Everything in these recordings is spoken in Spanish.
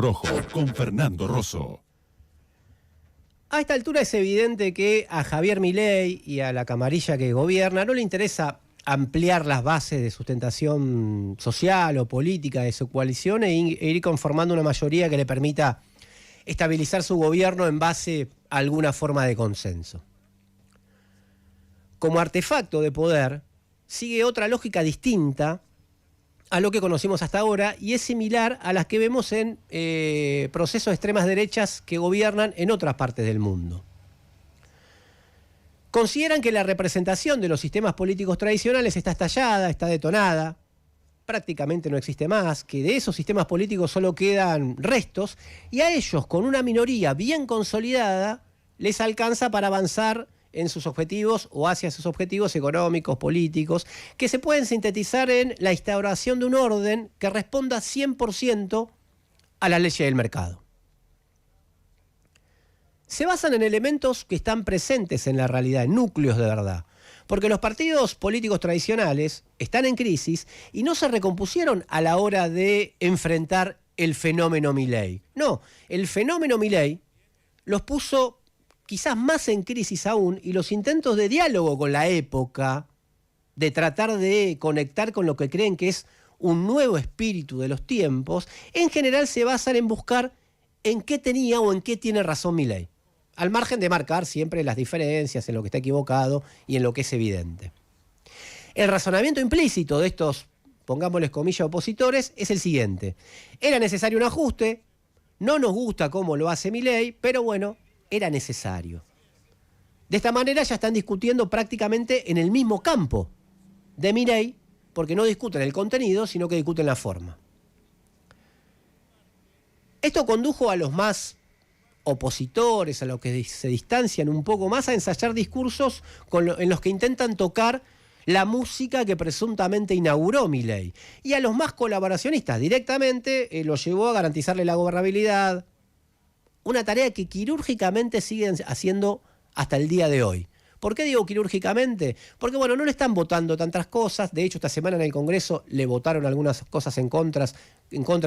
Rojo con Fernando Rosso. A esta altura es evidente que a Javier Milei y a la camarilla que gobierna no le interesa ampliar las bases de sustentación social o política de su coalición e ir conformando una mayoría que le permita estabilizar su gobierno en base a alguna forma de consenso. Como artefacto de poder, sigue otra lógica distinta a lo que conocimos hasta ahora y es similar a las que vemos en procesos de extremas derechas que gobiernan en otras partes del mundo. Consideran que la representación de los sistemas políticos tradicionales está estallada, está detonada, prácticamente no existe más, que de esos sistemas políticos solo quedan restos y a ellos, con una minoría bien consolidada, les alcanza para avanzar en sus objetivos o hacia sus objetivos económicos, políticos, que se pueden sintetizar en la instauración de un orden que responda 100% a las leyes del mercado. Se basan en elementos que están presentes en la realidad, en núcleos de verdad, porque los partidos políticos tradicionales están en crisis y no se recompusieron a la hora de enfrentar el fenómeno Milei. No, el fenómeno Milei los puso quizás más en crisis aún, y los intentos de diálogo con la época, de tratar de conectar con lo que creen que es un nuevo espíritu de los tiempos, en general se basan en buscar en qué tenía o en qué tiene razón Milei, al margen de marcar siempre las diferencias en lo que está equivocado y en lo que es evidente. El razonamiento implícito de estos, pongámosles comillas, opositores, es el siguiente: era necesario un ajuste, no nos gusta cómo lo hace Milei, pero bueno, era necesario. De esta manera ya están discutiendo prácticamente en el mismo campo de Milei, porque no discuten el contenido, sino que discuten la forma. Esto condujo a los más opositores, a los que se distancian un poco más, a ensayar discursos en los que intentan tocar la música que presuntamente inauguró Milei. Y a los más colaboracionistas directamente lo llevó a garantizarle la gobernabilidad, una tarea que quirúrgicamente siguen haciendo hasta el día de hoy. ¿Por qué digo quirúrgicamente? Porque bueno, no le están votando tantas cosas. De hecho, esta semana en el Congreso le votaron algunas cosas en contra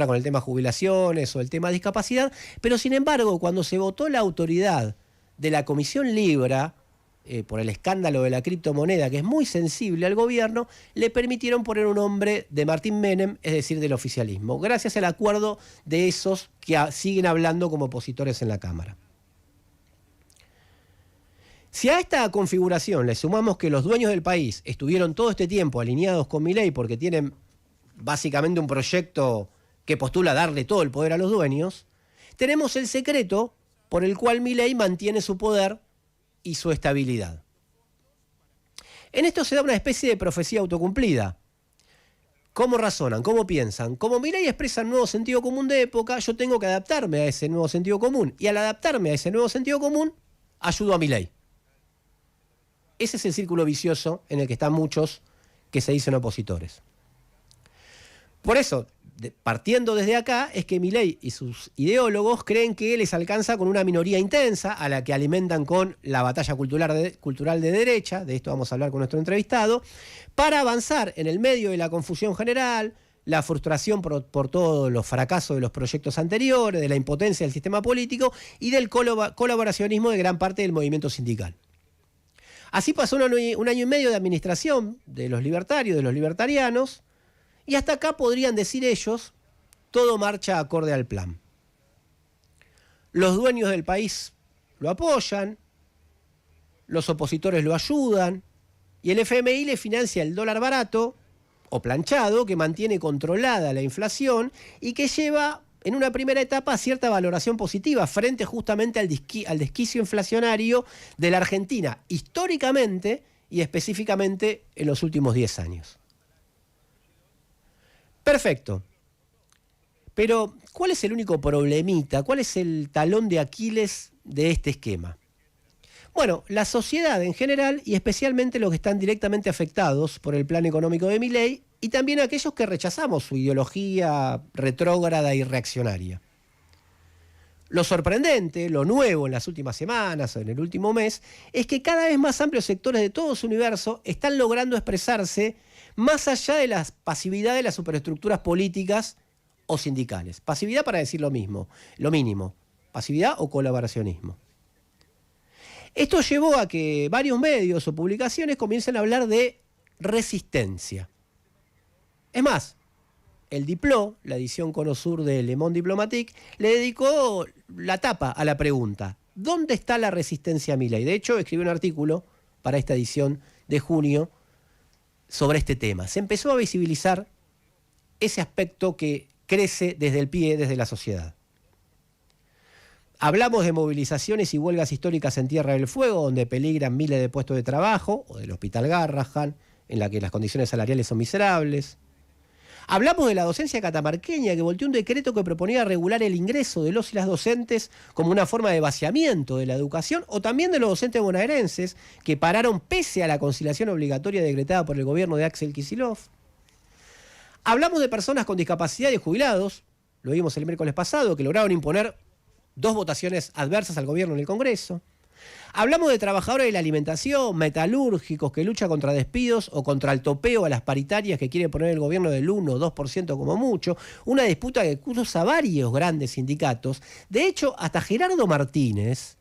con el tema jubilaciones o el tema discapacidad. Pero sin embargo, cuando se votó la autoridad de la Comisión Libra, por el escándalo de la criptomoneda, que es muy sensible al gobierno, le permitieron poner un nombre de Martín Menem, es decir, del oficialismo, gracias al acuerdo de esos que siguen hablando como opositores en la Cámara. Si a esta configuración le sumamos que los dueños del país estuvieron todo este tiempo alineados con Milei porque tienen básicamente un proyecto que postula darle todo el poder a los dueños, tenemos el secreto por el cual Milei mantiene su poder y su estabilidad. En esto se da una especie de profecía autocumplida. ¿Cómo razonan? ¿Cómo piensan? Como Milei expresa un nuevo sentido común de época, yo tengo que adaptarme a ese nuevo sentido común. Y al adaptarme a ese nuevo sentido común, ayudo a Milei. Ese es el círculo vicioso en el que están muchos que se dicen opositores. Por eso, partiendo desde acá, es que Milei y sus ideólogos creen que les alcanza con una minoría intensa, a la que alimentan con la batalla cultural de derecha, de esto vamos a hablar con nuestro entrevistado, para avanzar en el medio de la confusión general, la frustración por todos los fracasos de los proyectos anteriores, de la impotencia del sistema político y del colaboracionismo de gran parte del movimiento sindical. Así pasó un año y medio de administración de los libertarios, de los libertarianos, y hasta acá podrían decir ellos, todo marcha acorde al plan. Los dueños del país lo apoyan, los opositores lo ayudan, y el FMI le financia el dólar barato o planchado que mantiene controlada la inflación y que lleva en una primera etapa a cierta valoración positiva frente justamente al desquicio inflacionario de la Argentina, históricamente y específicamente en los últimos 10 años. Perfecto. Pero, ¿cuál es el único problemita? ¿Cuál es el talón de Aquiles de este esquema? Bueno, la sociedad en general y especialmente los que están directamente afectados por el plan económico de Milei y también aquellos que rechazamos su ideología retrógrada y reaccionaria. Lo sorprendente, lo nuevo en las últimas semanas o en el último mes, es que cada vez más amplios sectores de todo su universo están logrando expresarse más allá de la pasividad de las superestructuras políticas o sindicales. Pasividad para decir lo mismo, lo mínimo. Pasividad o colaboracionismo. Esto llevó a que varios medios o publicaciones comiencen a hablar de resistencia. Es más, el Dipló, la edición Cono Sur de Le Monde Diplomatique, le dedicó la tapa a la pregunta: ¿dónde está la resistencia a Milei? De hecho, escribió un artículo para esta edición de junio sobre este tema. Se empezó a visibilizar ese aspecto que crece desde el pie, desde la sociedad. Hablamos de movilizaciones y huelgas históricas en Tierra del Fuego, donde peligran miles de puestos de trabajo, o del Hospital Garrahan, en la que las condiciones salariales son miserables. Hablamos de la docencia catamarqueña, que volteó un decreto que proponía regular el ingreso de los y las docentes como una forma de vaciamiento de la educación, o también de los docentes bonaerenses, que pararon pese a la conciliación obligatoria decretada por el gobierno de Axel Kicillof. Hablamos de personas con discapacidad y jubilados, lo vimos el miércoles pasado, que lograron imponer 2 votaciones adversas al gobierno en el Congreso. Hablamos de trabajadores de la alimentación, metalúrgicos que luchan contra despidos o contra el topeo a las paritarias que quiere poner el gobierno del 1 o 2% como mucho, una disputa que cruza varios grandes sindicatos. De hecho, hasta Gerardo Martínez,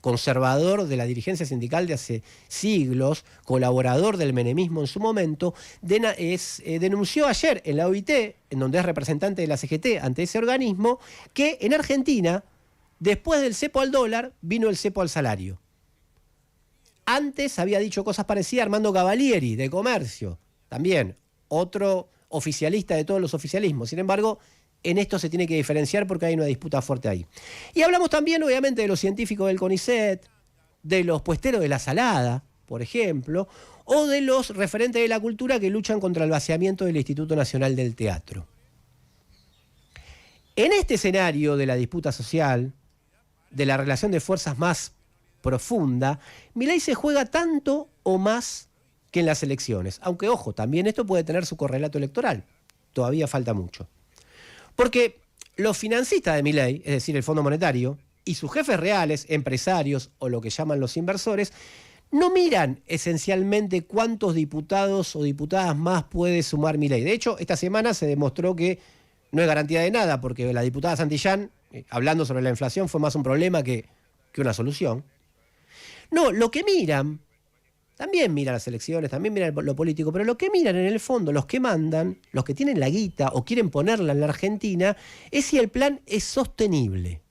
conservador de la dirigencia sindical de hace siglos, colaborador del menemismo en su momento, denunció ayer en la OIT, en donde es representante de la CGT ante ese organismo, que en Argentina, después del cepo al dólar, vino el cepo al salario. Antes había dicho cosas parecidas Armando Cavalieri, de Comercio, también otro oficialista de todos los oficialismos. Sin embargo, en esto se tiene que diferenciar porque hay una disputa fuerte ahí. Y hablamos también, obviamente, de los científicos del CONICET, de los puesteros de la Salada, por ejemplo, o de los referentes de la cultura que luchan contra el vaciamiento del Instituto Nacional del Teatro. En este escenario de la disputa social, de la relación de fuerzas más profunda, Milei se juega tanto o más que en las elecciones. Aunque, ojo, también esto puede tener su correlato electoral. Todavía falta mucho. Porque los financistas de Milei, es decir, el Fondo Monetario, y sus jefes reales, empresarios o lo que llaman los inversores, no miran esencialmente cuántos diputados o diputadas más puede sumar Milei. De hecho, esta semana se demostró que no es garantía de nada, porque la diputada Santillán, hablando sobre la inflación, fue más un problema que una solución. No, lo que miran, también miran las elecciones, también miran lo político, pero lo que miran en el fondo, los que mandan, los que tienen la guita o quieren ponerla en la Argentina, es si el plan es sostenible.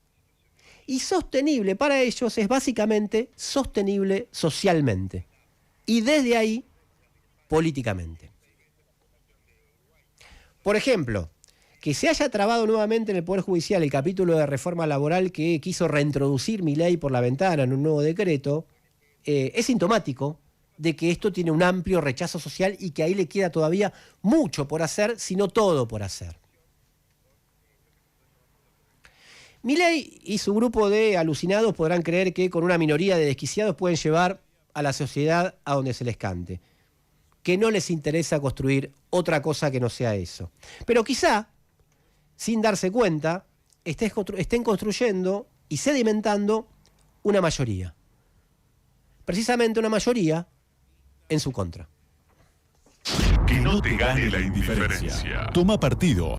Y sostenible para ellos es básicamente sostenible socialmente. Y desde ahí, políticamente. Por ejemplo, que se haya trabado nuevamente en el Poder Judicial el capítulo de reforma laboral que quiso reintroducir Milei por la ventana en un nuevo decreto, es sintomático de que esto tiene un amplio rechazo social y que ahí le queda todavía mucho por hacer, si no todo por hacer. Milei y su grupo de alucinados podrán creer que con una minoría de desquiciados pueden llevar a la sociedad a donde se les cante, que no les interesa construir otra cosa que no sea eso. Pero quizá, sin darse cuenta, estén construyendo y sedimentando una mayoría. Precisamente una mayoría en su contra. Que no te gane la indiferencia. Toma partido.